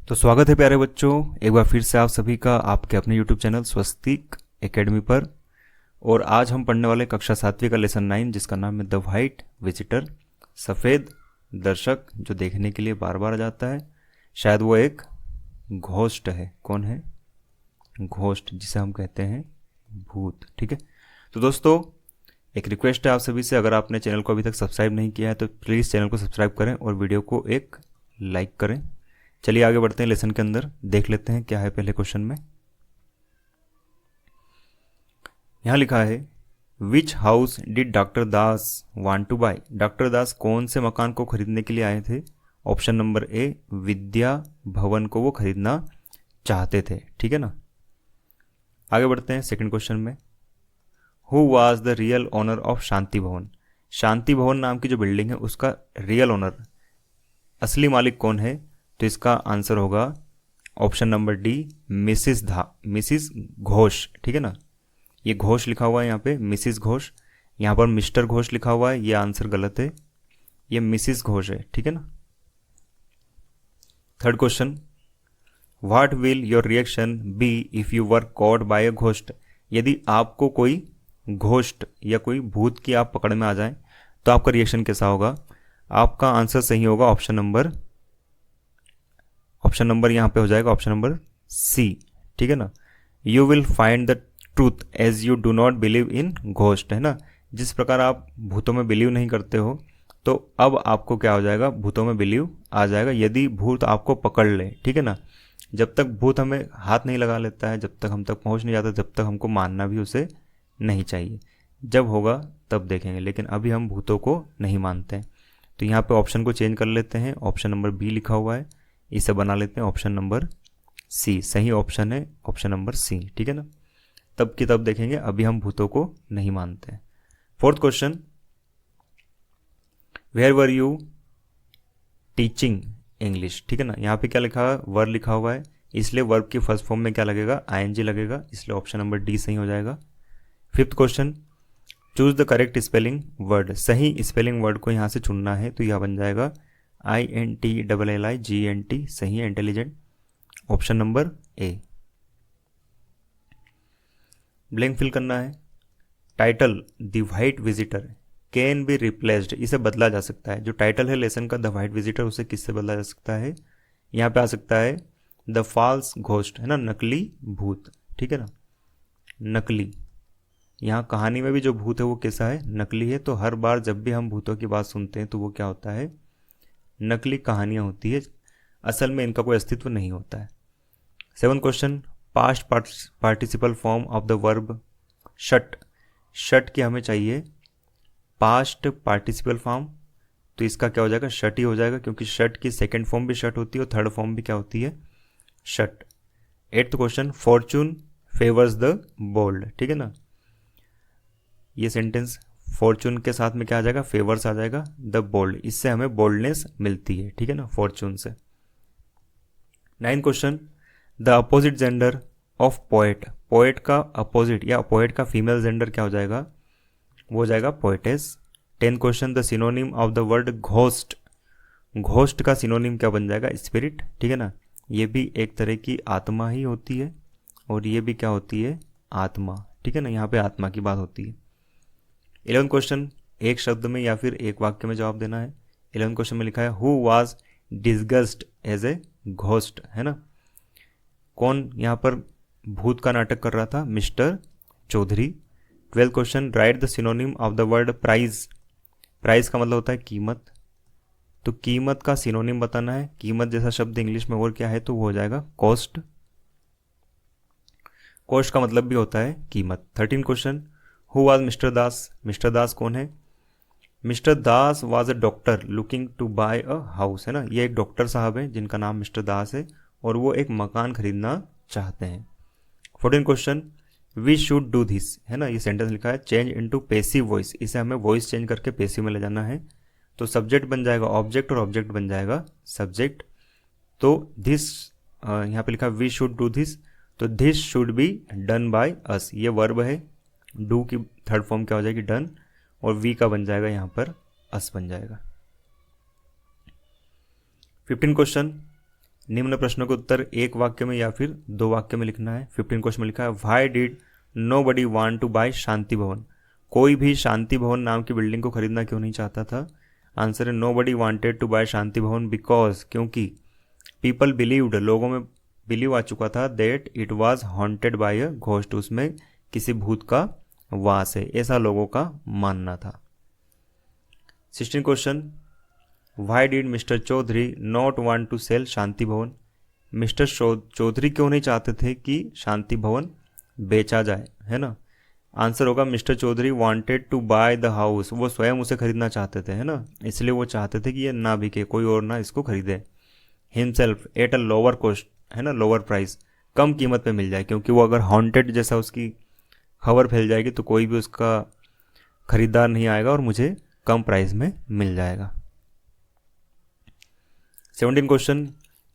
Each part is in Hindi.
तो स्वागत है प्यारे बच्चों, एक बार फिर से आप सभी का आपके अपने YouTube चैनल स्वस्तिक एकेडमी पर। और आज हम पढ़ने वाले कक्षा 7वीं का लेसन 9 जिसका नाम है द वाइट विजिटर, सफ़ेद दर्शक जो देखने के लिए बार बार आ जाता है। शायद वो एक घोस्ट है। कौन है? घोस्ट, जिसे हम कहते हैं भूत। ठीक है, तो दोस्तों एक रिक्वेस्ट है आप सभी से, अगर आपने चैनल को अभी तक सब्सक्राइब नहीं किया है तो प्लीज़ चैनल को सब्सक्राइब करें और वीडियो को एक लाइक करें। चलिए आगे बढ़ते हैं लेसन के अंदर, देख लेते हैं क्या है पहले क्वेश्चन में। यहां लिखा है which house did doctor Das want to buy. Doctor Das कौन से मकान को खरीदने के लिए आए थे? ऑप्शन नंबर ए, विद्या भवन को वो खरीदना चाहते थे। ठीक है ना, आगे बढ़ते हैं सेकंड क्वेश्चन में। Who was the real owner of Shanti Bhavan. Shanti भवन नाम की जो बिल्डिंग है उसका रियल ओनर, असली मालिक कौन है? तो इसका आंसर होगा option number D, Mrs Ghosh. ठीक है ना, ये घोष लिखा हुआ है यहाँ पे, मिसिस घोष। यहाँ पर मिस्टर घोष लिखा हुआ है, ये आंसर गलत है, ये मिसिस घोष है। ठीक है ना। Third question, what will your reaction be if you were caught by a ghost. यदि आपको कोई घोस्ट या कोई भूत की आप पकड़ में आ जाए तो आपका रिएक्शन कैसा होगा? आपका आंसर सही होगा ऑप्शन नंबर यहाँ पे हो जाएगा ऑप्शन नंबर सी। ठीक है ना, you will find the truth as you do not believe in ghost. है ना, जिस प्रकार आप भूतों में बिलीव नहीं करते हो तो अब आपको क्या हो जाएगा? भूतों में बिलीव आ जाएगा यदि भूत आपको पकड़ ले। ठीक है ना, जब तक भूत हमें हाथ नहीं लगा लेता है, जब तक हम तक पहुंच नहीं जाता, जब तक हमको मानना भी उसे नहीं चाहिए। जब होगा तब देखेंगे, लेकिन अभी हम भूतों को नहीं मानते हैं। तो यहाँ पे ऑप्शन को चेंज कर लेते हैं, ऑप्शन नंबर बी लिखा हुआ है, इसे बना लेते हैं ऑप्शन नंबर सी। सही ऑप्शन है ऑप्शन नंबर सी। ठीक है ना, तब की तब देखेंगे, अभी हम भूतों को नहीं मानते हैं। Fourth question, where were you teaching English. ठीक है ना, यहाँ पे क्या लिखा है? वर लिखा हुआ है, इसलिए वर्ब की फर्स्ट फॉर्म में क्या लगेगा? आईएनजी लगेगा, इसलिए ऑप्शन नंबर डी सही हो जाएगा। Fifth question, choose the correct spelling word. सही स्पेलिंग वर्ड को यहाँ से चुनना है, तो यह बन जाएगा INTLLIGENT। सही है, intelligent, option number A. Blank fill करना है। Title the white visitor can be replaced, इसे बदला जा सकता है। जो टाइटल है लेसन का द वाइट विजिटर, उसे किससे बदला जा सकता है? यहाँ पे आ सकता है द फॉल्स घोस्ट। है ना, नकली भूत। ठीक है ना, नकली। यहाँ कहानी में भी जो भूत है वो कैसा है? नकली है। तो हर बार जब भी हम भूतों की बात सुनते हैं तो वो क्या होता है? नकली कहानियाँ होती है, असल में इनका कोई अस्तित्व नहीं होता है। Seven question, past participle form of the verb shut. Shut की हमें चाहिए पास्ट पार्टिसिपल फॉर्म, तो इसका क्या हो जाएगा? शट ही हो जाएगा, क्योंकि शट की सेकंड फॉर्म भी शट होती है और थर्ड फॉर्म भी क्या होती है? Shut. Eighth question, fortune favours the bold. ठीक है ना, ये सेंटेंस फॉर्चून के साथ में क्या आ जाएगा? फेवर्स आ जाएगा द बोल्ड, इससे हमें बोल्डनेस मिलती है। ठीक है ना, फॉर्चून से। Nine question, the opposite gender of poet. Poet का अपोजिट या पोएट का फीमेल जेंडर क्या हो जाएगा? वो हो जाएगा poetess. 10th question, the synonym of the word ghost. Ghost का सिनोनिम क्या बन जाएगा? स्पिरिट। ठीक है ना, ये भी एक तरह की आत्मा ही होती है और ये भी क्या होती है? आत्मा। ठीक है ना, यहाँ पे आत्मा की बात होती है। 11th क्वेश्चन, एक शब्द में या फिर एक वाक्य में जवाब देना है। 11th क्वेश्चन में लिखा है who was disguised as a ghost. है ना, कौन यहाँ पर भूत का नाटक कर रहा था? Mister Chaudhary. 12th question, write the synonym of the word prize. Prize का मतलब होता है कीमत, तो कीमत का सिनोनिम बताना है। कीमत जैसा शब्द इंग्लिश में और क्या है? तो वो हो जाएगा कॉस्ट। कॉस्ट का मतलब भी होता है कीमत। 13th question, who was mister Das. Mister Das कौन है? Mister Das was a doctor looking to buy a house. है ना, ये एक डॉक्टर साहब है जिनका नाम मिस्टर दास है और वो एक मकान खरीदना चाहते हैं। 14th question, we should do this. है ना, ये सेंटेंस लिखा है चेंज इनटू पैसिव वॉइस, इसे हमें वॉइस चेंज करके पैसिव में ले जाना है। तो सब्जेक्ट बन जाएगा ऑब्जेक्ट और ऑब्जेक्ट बन जाएगा सब्जेक्ट। तो दिस यहाँ पे लिखा वी शुड डू दिस, तो this should be done by us, ये वर्ब है। डू की थर्ड फॉर्म क्या हो जाएगी? डन, और वी का बन जाएगा यहाँ पर अस बन जाएगा। 15 क्वेश्चन, निम्न प्रश्नों के उत्तर एक वाक्य में या फिर 2 वाक्य में लिखना है। 15 क्वेश्चन में लिखा है why did nobody want to buy Shanti Bhavan. कोई भी शांति भवन नाम की बिल्डिंग को खरीदना क्यों नहीं चाहता था? आंसर है nobody wanted to buy Shanti भवन बिकॉज, क्योंकि पीपल बिलीव्ड, लोगों में बिलीव आ चुका था that it was haunted by a ghost, उसमें किसी भूत का वास है, ऐसा लोगों का मानना था। 16 question why did mister Chaudhary not want to sell Shanti Bhavan. Mister Chaudhary क्यों नहीं चाहते थे कि शांति भवन बेचा जाए, है ना? आंसर होगा mister Chaudhary wanted to buy the house, वो स्वयं उसे खरीदना चाहते थे, है ना, इसलिए वो चाहते थे कि ये ना बिके, कोई और ना इसको खरीदे। Himself at a lower cost, है ना, लोअर प्राइस, कम कीमत पे मिल जाए, क्योंकि वो अगर हॉन्टेड जैसा उसकी खबर फैल जाएगी तो कोई भी उसका खरीदार नहीं आएगा और मुझे कम प्राइस में मिल जाएगा। 17 question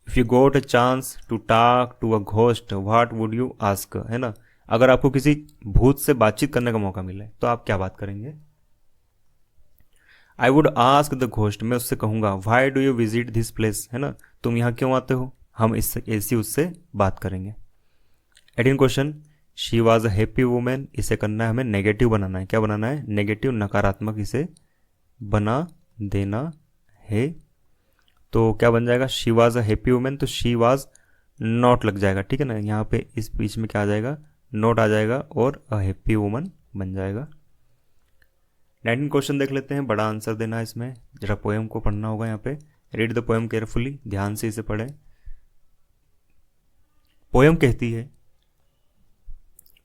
if you got a chance to talk to a ghost what would you ask, है ना, अगर आपको किसी भूत से बातचीत करने का मौका मिले तो आप क्या बात करेंगे? I would ask the ghost, मैं उससे कहूंगा why do you visit this place, है ना, तुम यहाँ क्यों आते हो, हम इससे ऐसी उससे बात करेंगे। 18 question she was a happy women, इसे करना है हमें नेगेटिव बनाना है, क्या बनाना है? नेगेटिव, नकारात्मक इसे बना देना है। तो क्या बन जाएगा? She was a happy women, तो शी वॉज नॉट लग जाएगा, ठीक है ना, यहाँ पे इस बीच में क्या आ जाएगा? नोट आ जाएगा और अ हैप्पी वुमन बन जाएगा। 19 क्वेश्चन देख लेते हैं, बड़ा आंसर देना है इसमें, जरा पोएम को पढ़ना होगा यहाँ पे। रीड द पोएम केयरफुली, ध्यान से इसे पढ़ें। पोएम कहती है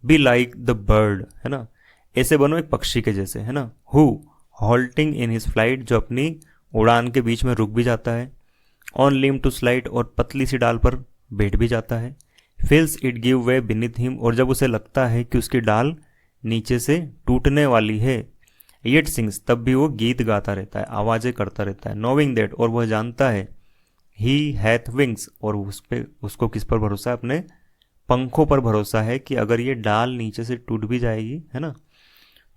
बी लाइक द बर्ड, है ना, ऐसे बनो एक पक्षी के जैसे, है ना, who halting in his flight, जो अपनी उड़ान के बीच में रुक भी जाता है, ऑन लिम टू स्लाइड, और पतली सी डाल पर बैठ भी जाता है, feels it give way beneath him, और जब उसे लगता है कि उसकी डाल नीचे से टूटने वाली है, येट सिंग्स, तब भी वो गीत गाता रहता है, आवाजें करता रहता है, नोविंग दैट, और वह जानता है, ही हैथ विंग्स, और उस पे उसको किस पर भरोसा है? अपने पंखों पर भरोसा है कि अगर ये डाल नीचे से टूट भी जाएगी, है ना,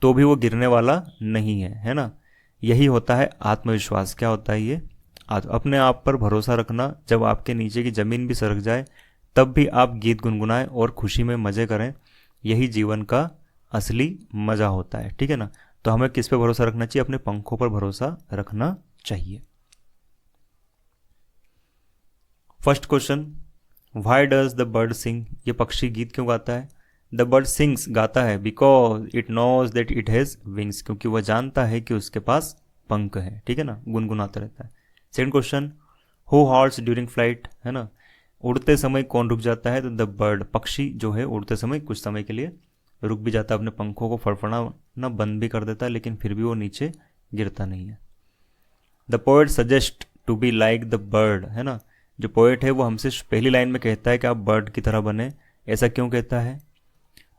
तो भी वो गिरने वाला नहीं है ना। यही होता है आत्मविश्वास। क्या होता है ये? अपने आप पर भरोसा रखना। जब आपके नीचे की जमीन भी सरक जाए तब भी आप गीत गुनगुनाएं और खुशी में मजे करें, यही जीवन का असली मजा होता है, ठीक है ना। तो हमें किस पे भरोसा रखना चाहिए? अपने पंखों पर भरोसा रखना चाहिए। First question, why does the bird sing, ये पक्षी गीत क्यों गाता है? द बर्ड सिंग्स, गाता है, because it knows that it has wings, क्योंकि वह जानता है कि उसके पास पंख है, ठीक है ना, गुनगुनाता रहता है। Second question, who halts during flight, है ना, उड़ते समय कौन रुक जाता है? तो द बर्ड, पक्षी जो है उड़ते समय कुछ समय के लिए रुक भी जाता है, अपने पंखों को फड़फड़ाना बंद भी कर देता है, लेकिन फिर भी वो नीचे गिरता नहीं है। The poet suggest to be like the bird, है ना, जो पोएट है वो हमसे पहली लाइन में कहता है कि आप बर्ड की तरह बने। ऐसा क्यों कहता है?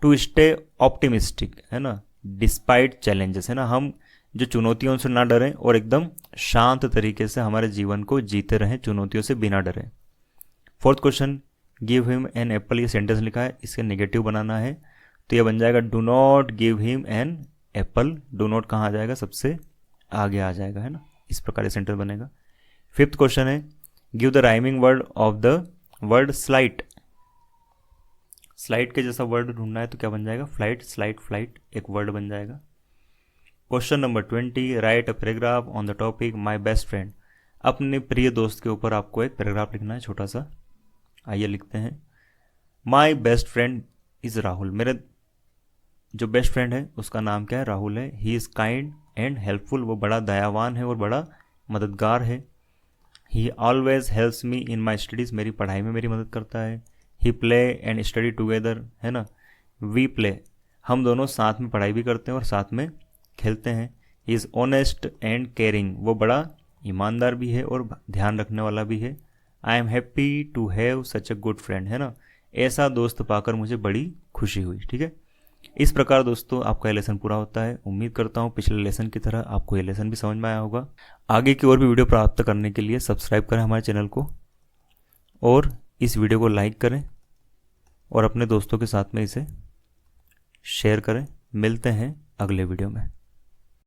टू स्टे ऑप्टिमिस्टिक, है ना, डिस्पाइट चैलेंजेस, है ना, हम जो चुनौतियों से ना डरें और एकदम शांत तरीके से हमारे जीवन को जीते रहें, चुनौतियों से बिना डरे। Fourth question, give him an apple, ये सेंटेंस लिखा है, इसके नेगेटिव बनाना है, तो ये बन जाएगा do not give him an apple. Do not कहाँ आ जाएगा? सबसे आगे आ जाएगा, है ना, इस प्रकार ये सेंटेंस बनेगा। फिफ्थ क्वेश्चन है, give the rhyming word of the word slight. Slight के जैसा वर्ड ढूंढना है तो क्या बन जाएगा? फ्लाइट, स्लाइट, फ्लाइट एक वर्ड बन जाएगा। Question number 20, right a paragraph on the topic my best friend. अपने प्रिय दोस्त के ऊपर आपको एक पैराग्राफ लिखना है छोटा सा। आइए लिखते हैं, my best friend is Rahul. मेरे जो बेस्ट फ्रेंड है उसका नाम क्या है? राहुल है। He is kind and helpful, वो बड़ा दयावान है और बड़ा मददगार है। ही ऑलवेज हेल्प्स मी इन माई स्टडीज़, मेरी पढ़ाई में मेरी मदद करता है। ही प्ले एंड स्टडी टुगेदर, है ना, वी प्ले, हम दोनों साथ में पढ़ाई भी करते हैं और साथ में खेलते हैं। He is honest and caring, वो बड़ा ईमानदार भी है और ध्यान रखने वाला भी है। I am happy to have such a good friend, है ना, ऐसा दोस्त पाकर मुझे बड़ी खुशी हुई। ठीक है, इस प्रकार दोस्तों आपका ये लेसन पूरा होता है। उम्मीद करता हूँ पिछले लेसन की तरह आपको ये लेसन भी समझ में आया होगा। आगे की और भी वीडियो प्राप्त करने के लिए सब्सक्राइब करें हमारे चैनल को और इस वीडियो को लाइक करें और अपने दोस्तों के साथ में इसे शेयर करें। मिलते हैं अगले वीडियो में।